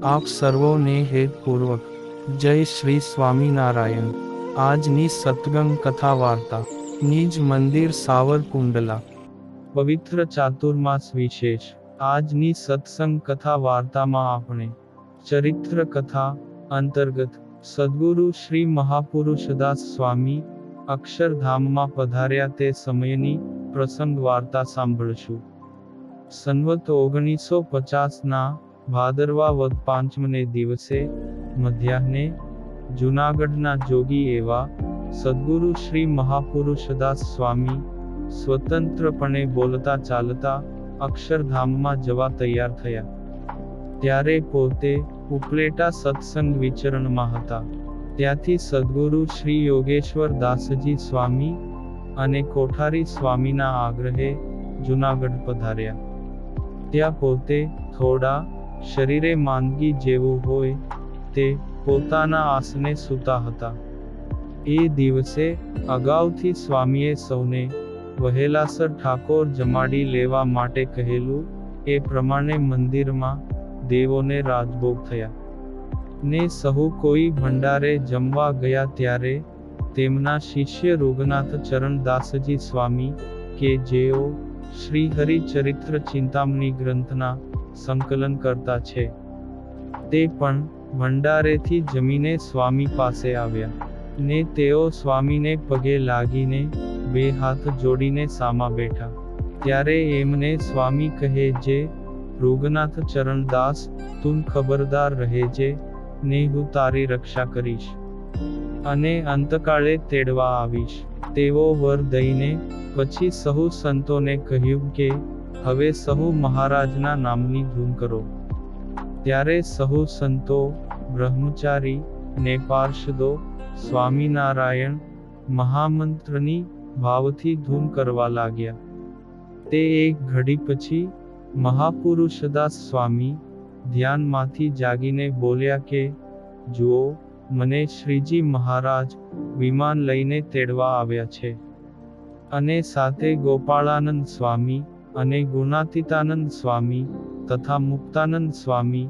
આપ સર્વોને હેતપૂર્વક જય શ્રી સ્વામિનારાયણ। આજની સત્સંગ કથા વાર્તા નિજ મંદિર સાવરકુંડલા પવિત્ર ચાતુર્માસ વિશેષ। આજની સત્સંગ કથા વાર્તામાં આપણે ચરિત્ર કથા અંતર્ગત સદ્ગુરુ શ્રી મહાપુરુષદાસ સ્વામી અક્ષરધામમાં પધાર્યા તે સમયની પ્રસંગ વાર્તા સાંભળશું। સંવત 1950 ભાદરવા વદ પાંચમને દિવસે મધ્યાહ્ને જૂનાગઢના જોગી એવા સદ્ગુરુ શ્રી મહાપુરુષદાસ સ્વામી સ્વતંત્રપણે બોલતા ચાલતા અક્ષરધામમાં જવા તૈયાર થયા। ત્યારે પોતે ઉપલેટા સત્સંગ વિચરણમાં હતા। ત્યાંથી સદ્ગુરુ શ્રી યોગેશ્વર દાસજી સ્વામી અને કોઠારી સ્વામીના આગ્રહે જૂનાગઢ પધાર્યા। ત્યાં પોતે થોડા શરીરે માંદગી જેવું હોય તે પોતાના આસને સૂતા હતા। એ દિવસે અગાઉથી સ્વામીએ સૌને વહેલાસર ઠાકોર જમાડી લેવા માટે કહેલું એ પ્રમાણે મંદિરમાં દેવોને રાજભોગ થયા ને સહુ કોઈ ભંડારે જમવા ગયા ત્યારે તેમના શિષ્ય રૂગનાથ ચરણદાસજી સ્વામી કે જેઓ શ્રી હરિ ચરિત્ર ચિંતામણી ગ્રંથના સંકલન કરતા છે તે પણ ભંડારેથી જમીને સ્વામી પાસે આવ્યા ને તેઓ સ્વામીને પગે લાગીને બે હાથ જોડીને સામા બેઠા। ત્યારે એમને સ્વામી કહે જે રૂગનાથ ચરણદાસ તું ખબરદાર રહેજે ને હું તારી રક્ષા કરીશ અને અંતકાળે તેડવા આવીશ। તેવો વર દઈને પછી સહુ સંતોને કહ્યું કે હવે સહુ મહારાજના નામની ધૂન કરો। ત્યારે સહુ સંતો બ્રહ્મચારી ને પાર્ષદો સ્વામિનારાયણ મહામંત્રની ભાવથી ધૂન કરવા લાગ્યા। તે એક ઘડી પછી મહાપુરુષદાસ સ્વામી ધ્યાનમાંથી જાગીને બોલ્યા કે જુઓ મને શ્રીજી મહારાજ વિમાન લઈને તેડવા આવ્યા છે અને સાથે ગોપાળાનંદ સ્વામી અને ગુણાતીતાનંદ સ્વામી તથા મુક્તાનંદ સ્વામી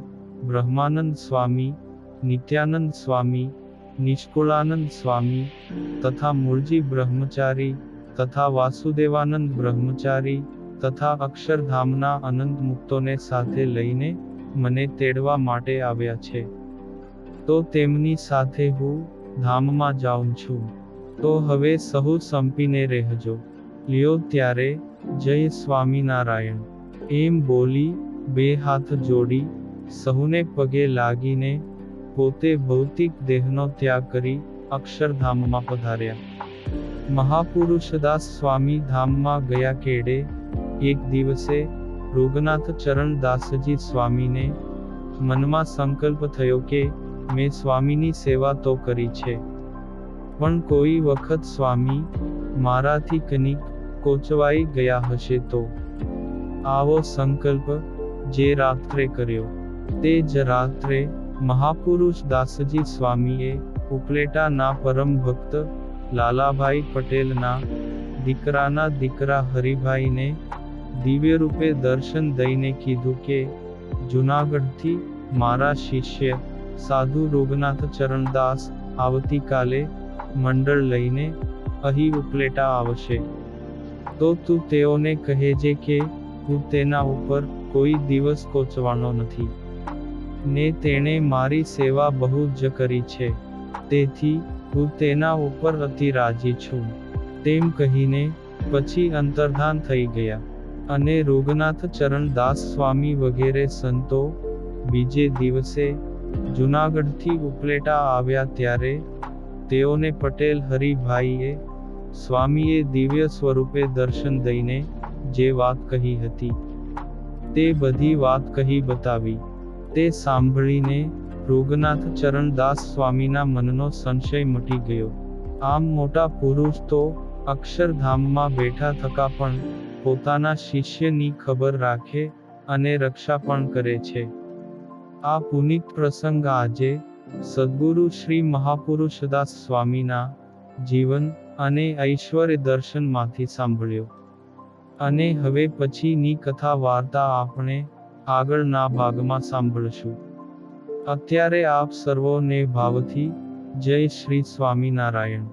બ્રહ્માનંદ સ્વામી નિત્યાનંદ સ્વામી નિષ્કુળાનંદ સ્વામી તથા મૂળજી બ્રહ્મચારી તથા વાસુદેવાનંદ બ્રહ્મચારી તથા અક્ષરધામના અનંત મુક્તોને સાથે લઈને મને તેડવા માટે આવ્યા છે। તો તેમની સાથે હું ધામમાં જાઉં છું। તો હવે સહુ સંપીને રહેજો। લ્યો ત્યારે જય સ્વામિનારાયણ એમ બોલી બે હાથ જોડી સહુને પગે લાગીને પોતે ભૌતિક દેહનો ત્યાગ કરી અક્ષરધામમાં પધાર્યા। મહાપુરુષદાસ સ્વામી ધામમાં ગયા કેડે એક દિવસે રૂગનાથ ચરણદાસજી સ્વામીને મનમાં સંકલ્પ થયો કે મેં સ્વામીની સેવા તો કરી છે પણ કોઈ વખત સ્વામી મારાથી કનિક કોચવાઈ ગયા હશે તો આવો સંકલ્પ જે રાત્રે કર્યો તે જ રાત્રે મહાપુરુષ દાસજી સ્વામીએ ઉપલેટાના પરમ ભક્ત લાલાભાઈ પટેલના દીકરાના દીકરા હરિભાઈને દિવ્ય રૂપે દર્શન દઈને કીધું કે જૂનાગઢથી મારા શિષ્ય સાધુ રૂગનાથ ચરણદાસ આવતીકાલે મંડળ લઈને અહીં ઉપલેટા આવશે તો તું તેઓને કહેજે કે હું તેના ઉપર કોઈ દિવસ કોચવાનો નથી ને તેણે મારી સેવા બહુ જ કરી છે તેથી હું તેના ઉપર અતિ રાજી છું। તેમ કહીને પછી અંતર્ધાન થઈ ગયા અને રૂગનાથ ચરણદાસ સ્વામી વગેરે સંતો બીજે દિવસે જૂનાગઢથી ઉપલેટા આવ્યા ત્યારે તેઓને પટેલ હરિભાઈએ સ્વામીએ દિવ્ય સ્વરૂપે દર્શન દઈને જે વાત કહી હતી તે બધી વાત કહી બતાવી। તે સાંભળીને રૂગનાથ ચરણદાસ સ્વામીના મનનો સંશય મટી ગયો। આમ મોટા પુરુષ તો અક્ષરધામમાં બેઠા થકા પણ પોતાના શિષ્યની ખબર રાખે અને રક્ષા પણ કરે છે। આ પુનિત પ્રસંગ આજે સદ્ગુરુ શ્રી મહાપુરુષદાસ સ્વામીના જીવન અને ઐશ્વર્ય દર્શનમાંથી સાંભળ્યો અને હવે પછીની કથા વાર્તા આપણે આગળના ભાગમાં સાંભળશું। અત્યારે આપ સર્વોને ભાવથી જય શ્રી સ્વામિનારાયણ.